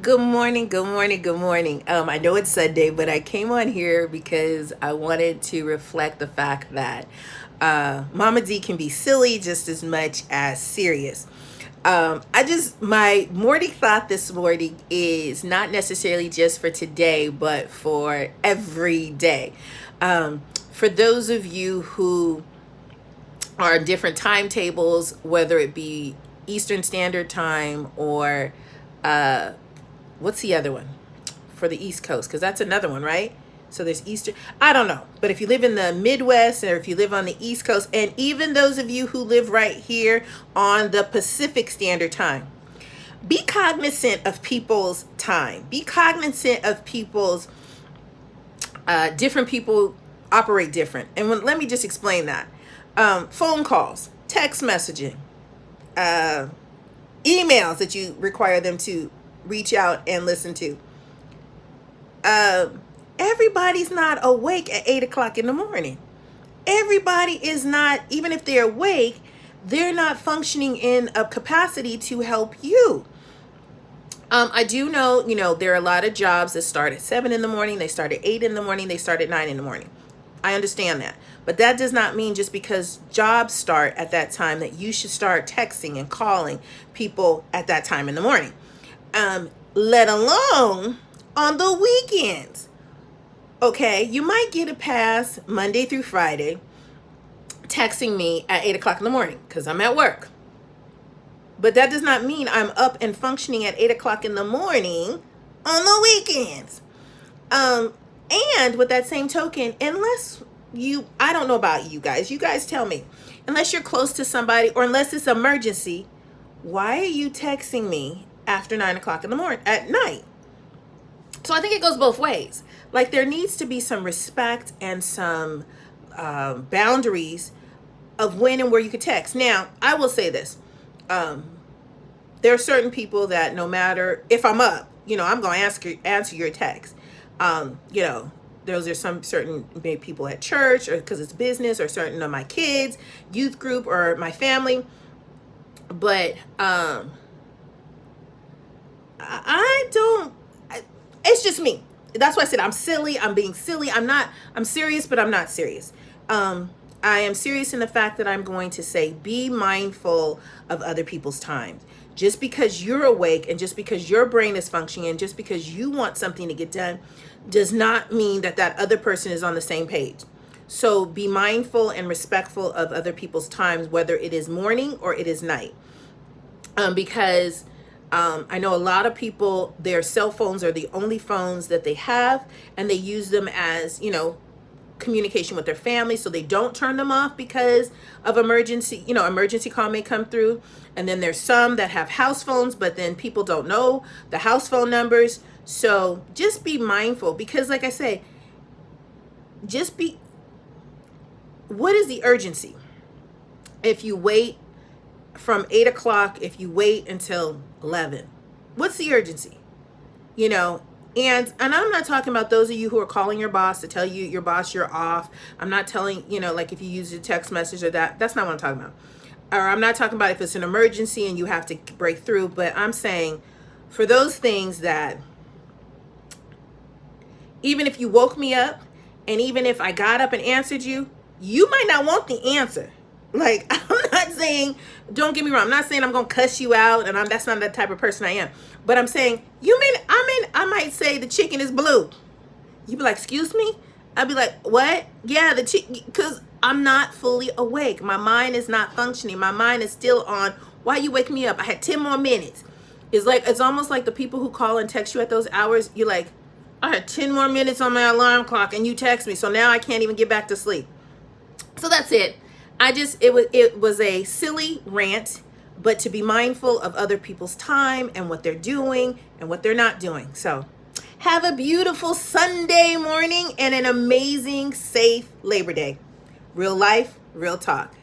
Good morning, good morning, good morning. I know it's Sunday, but I came on here because I wanted to reflect the fact that Mama D can be silly just as much as serious. My morning thought this morning is not necessarily just for today, but for every day. For those of you who are on different timetables, whether it be Eastern Standard Time or uh, what's the other one for the East Coast? Because that's another one, right? So there's Eastern. I don't know. But if you live in the Midwest or if you live on the East Coast, and even those of you who live right here on the Pacific Standard Time, be cognizant of people's time. Be cognizant of people's different people operate different. And let me just explain that. Phone calls, text messaging, uh, emails that you require them to reach out and listen to. Everybody's not awake at 8 o'clock in the morning. Everybody is not, even if they're awake, they're not functioning in a capacity to help you. I do know, there are a lot of jobs that start at 7 in the morning, they start at 8 in the morning, they start at 9 in the morning. I understand that. But that does not mean just because jobs start at that time that you should start texting and calling people at that time in the morning. Let alone on the weekends. Okay, you might get a pass Monday through Friday texting me at 8 o'clock in the morning because I'm at work. But that does not mean I'm up and functioning at 8 o'clock in the morning on the weekends. And with that same token, I don't know about you guys tell me, unless you're close to somebody or unless it's emergency, why are you texting me after 9 o'clock in the morning at night? So I think it goes both ways. Like there needs to be some respect and some boundaries of when and where you could text. Now, I will say this. There are certain people that no matter if I'm up, I'm going to answer your text. Those are some certain maybe people at church or because it's business or certain of my kids, youth group or my family. But it's just me. That's why I said I'm silly. I'm being silly. I'm serious, but I'm not serious. I am serious in the fact that I'm going to say, be mindful of other people's time. Just because you're awake and just because your brain is functioning and just because you want something to get done does not mean that that other person is on the same page. So be mindful and respectful of other people's times, whether it is morning or it is night. Because I know a lot of people, their cell phones are the only phones that they have, and they use them as, communication with their family, so they don't turn them off because of emergency call may come through. And then there's some that have house phones, but then people don't know the house phone numbers. So just be mindful, because like I say, what is the urgency? If you wait from 8 o'clock, if you wait until 11, what's the urgency? And I'm not talking about those of you who are calling your boss to tell you your boss you're off. I'm not telling, like if you use a text message or that's not what I'm talking about. Or I'm not talking about if it's an emergency and you have to break through, but I'm saying for those things that even if you woke me up and even if I got up and answered you, you might not want the answer. Like, I'm not saying, don't get me wrong, I'm not saying I'm going to cuss you out, and that's not the type of person I am. But I'm saying, I might say the chicken is blue. You'd be like, excuse me? I'd be like, what? Yeah, the chicken, because I'm not fully awake. My mind is not functioning. My mind is still on, why you wake me up? I had 10 more minutes. It's almost like the people who call and text you at those hours, you're like, I had 10 more minutes on my alarm clock, and you text me, so now I can't even get back to sleep. So that's it. It was a silly rant, but to be mindful of other people's time and what they're doing and what they're not doing. So have a beautiful Sunday morning and an amazing, safe Labor Day. Real life, real talk.